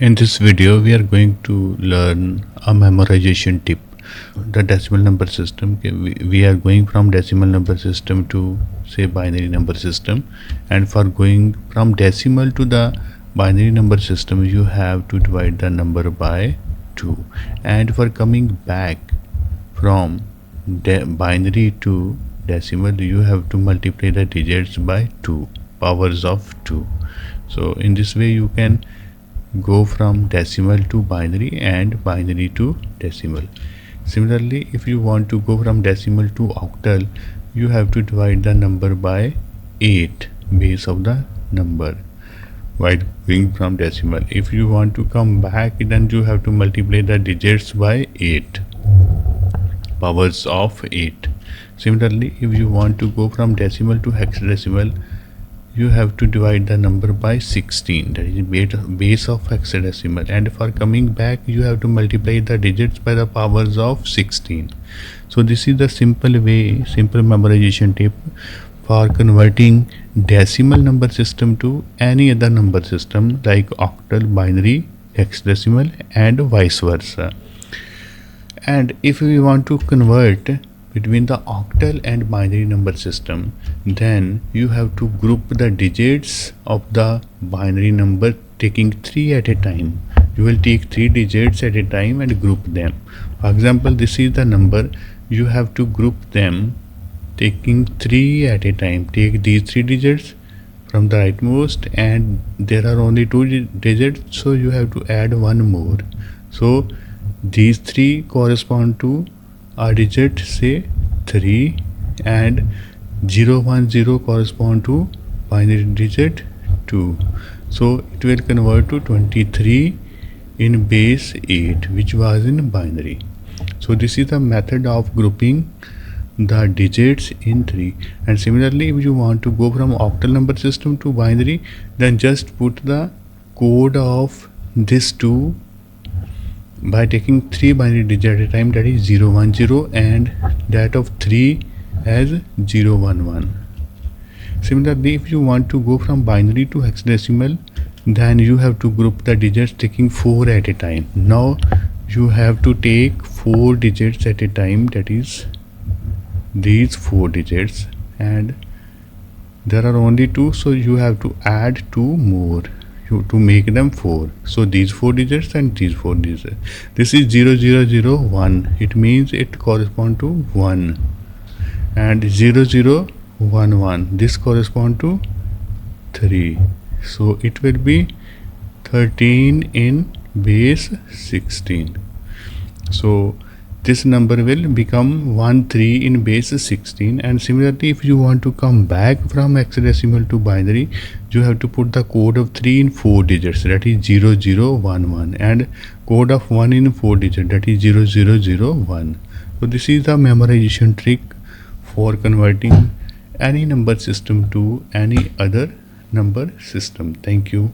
In this video, we are going to learn a memorization tip. The decimal number system. We are going from decimal number system to say binary number system, and for going from decimal to the binary number system, you have to divide the number by 2, and for coming back from binary to decimal, you have to multiply the digits by 2, powers of 2. So in this way you can go from decimal to binary and binary to decimal. Similarly, if you want to go from decimal to octal, you have to divide the number by 8, base of the number, while going from decimal. If you want to come back, then you have to multiply the digits by 8, powers of 8. Similarly, if you want to go from decimal to hexadecimal, you have to divide the number by 16, that is base of hexadecimal, and for coming back you have to multiply the digits by the powers of 16. So this is the simple memorization tip for converting decimal number system to any other number system like octal, binary, hexadecimal, and vice versa. And if we want to convert between the octal and binary number system, then you have to group the digits of the binary number taking 3 at a time. You will take 3 digits at a time and group them. For example, this is the number. You have to group them taking 3 at a time. Take these 3 digits from the rightmost, and there are only 2 digits, so you have to add one more. So these 3 correspond to a digit, say 3, and 0 1 0 correspond to binary digit 2. So it will convert to 23 in base 8, which was in binary. So this is the method of grouping the digits in 3. And similarly, if you want to go from octal number system to binary, then just put the code of this 2 by taking 3 binary digits at a time, that is 0 1 0, and that of 3 as 0 1 1. Similarly, if you want to go from binary to hexadecimal, then you have to group the digits taking 4 at a time. Now you have to take 4 digits at a time, that is these 4 digits, and there are only 2, so you have to add 2 more to make them 4. So these 4 digits and these 4 digits. This is 0 0 0 1. It means it corresponds to 1. And 0 0 1 1. This corresponds to 3. So it will be 13 in base 16. So this number will become 1 3 in base 16. And similarly, if you want to come back from hexadecimal to binary, you have to put the code of 3 in 4 digits, that is 0 0 1 1, and code of 1 in 4 digits, that is 0 0 0 1. So this is the memorization trick for converting any number system to any other number system. Thank you.